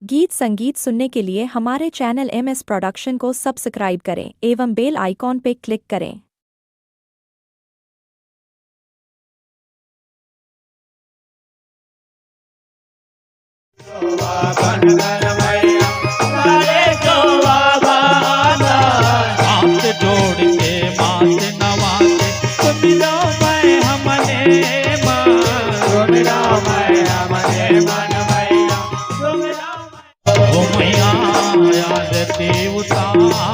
गीत संगीत सुनने के लिए हमारे चैनल MS प्रोडक्शन को सब्सक्राइब करें एवं बेल आइकॉन पर क्लिक करें। हाथ जोड़ के मात नवाते सुन लो मैं हमने सुन लो मैं हमने मन मैया सुन लो ओ मैया याद देवतारा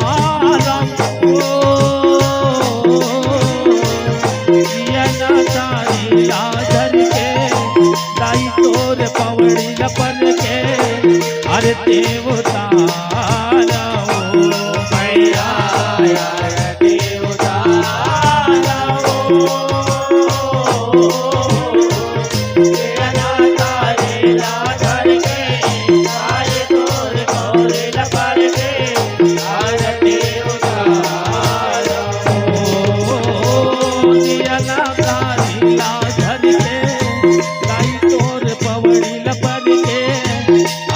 ये ना सारी यादर के दाई तोर पवड़ी लपन के अरे देवतारा ओ मैया याद देवतारा ये ना सारी यादर के दाई तोर पवड़ी लपन के अरे देवतारा ये ना सारी यादर के दाई तोर पवड़ी लपन के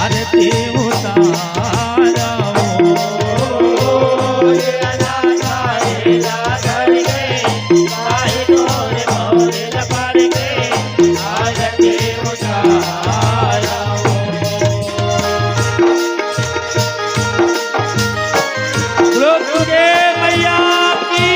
अरे देवतारा मैया की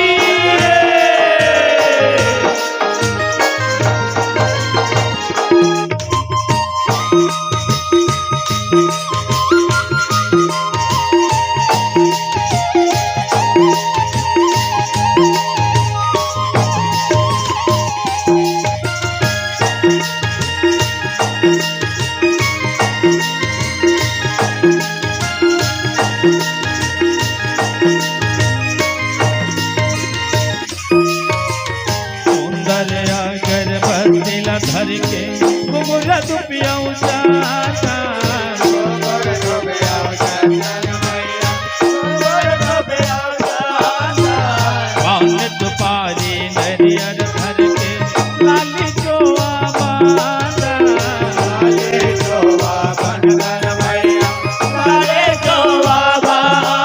अगरबत्ती ला धर के कुमुरा दुपियाऊ जाता पान दुपारी नरियर धर के लाली जोआ बांधा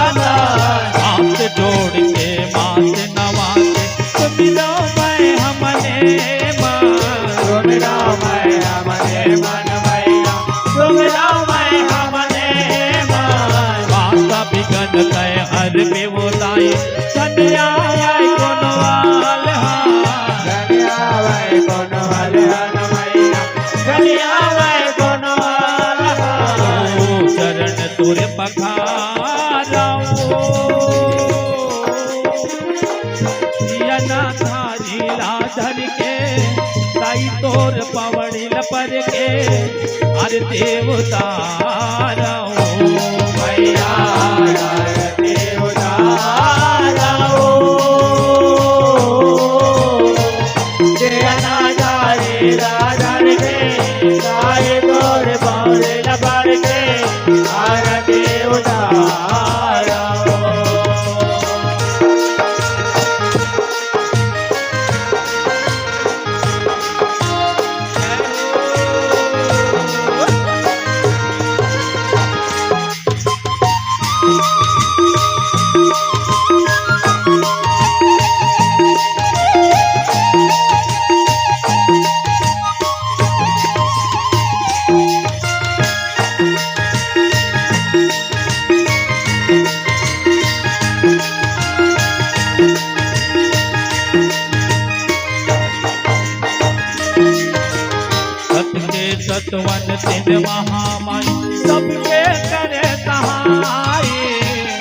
हाथ जोड़ के मात नवाते सुन लो मैं हमने बिगन तय हर पे बोलाई कन्या कोनवाल चरण तुर पखारा थारी लाधर के ताई तोर पवड़ी लपर के अरे देवतारा मैया देवतारा राधर के ताई तोर पवड़ी लपर के अरे देवतारा सतवन दिन महामाई सबके करे सहाय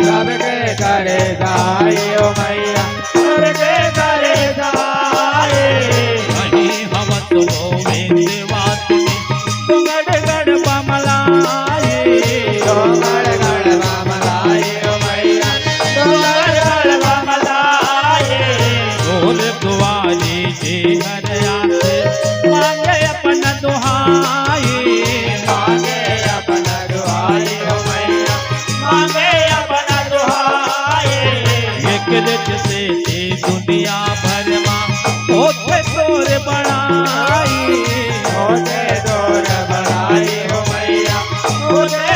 सबके करे सहाय ओ मैया सबके करे सहाय नहीं हम तो वेद बात में गड़ गड़ बमलाए गड़ बमलाए ओ मैया गड़ बमलाए बोल दुआरी जी हर आते मांगे अपना दुहाई मांगे अपना दुहाई ओ मैया मांगे अपना दुहाई एक रच से दुनिया भर मां होते तोर बनाई होते तोर बनाई ओ मैया होते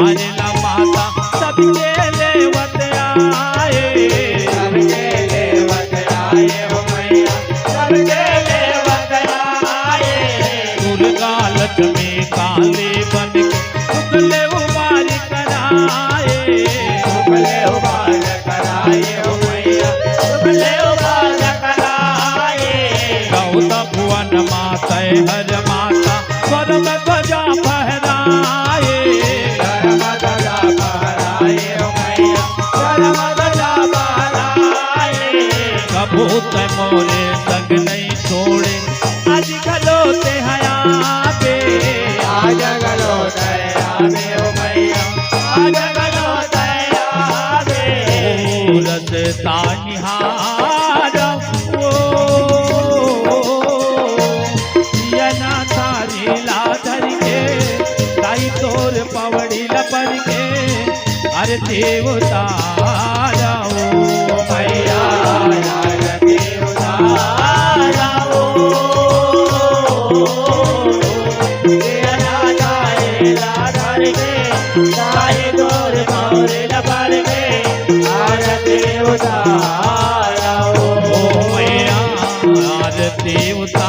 हारेला माता सबके लेवत आए, सबके लेवत आए हो मैया, सबके लेवत आए। दुर्गा लक्ष्मी काले बन के उगले उबार कराए, उगले उबार कराए हो मैया, उगले उबार कराए। गौतम भुवन माता हर माता स्वर्ग ध्वजा फहराए, धर्म ध्वजा फहराए हो मैया, धर्म ध्वजा फहराए। कबूत मोरे संग नहीं छोड़े आज गलोते हयाबे, आज गलोते आवे हो मैया, आज गलोते आवे। रसता निहारा ओ ना थारी लाधर के ताई तोर पवड़ी लपड़ के अरे देवता राओ मैया, अरे देवता राओ। ना थारी लाधर के ताई तोर पवड़ी लपड़ के अरे देवता राओ मैया, अरे देवता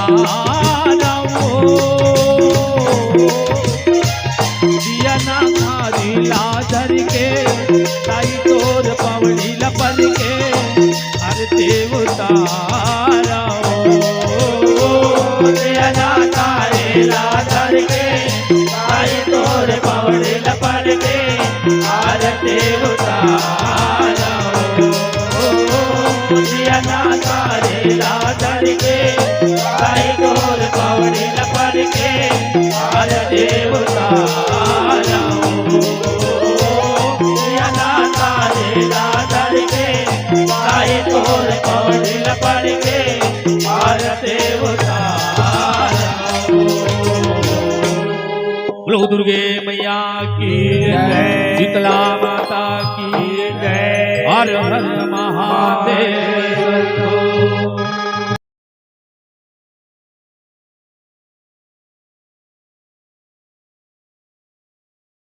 दिया ना थारी लाधर के ताई तोर पवड़ी लपड़ के हर देवता राओ। दिया ना थारी लाधर के ताई तोर पवड़ी लपड़ के हर देवता राओ। दिया ना थारी लाधर के ताई तोर पवड़ी लपड़ के हर देवता राओ। दिया ना थारी लाधर के ताई तोर पवड़ी लपड़ के हर देवता राओ। बोलो दुर्गे मैया की जय, शीतला माता की जय, हर हर महादेव।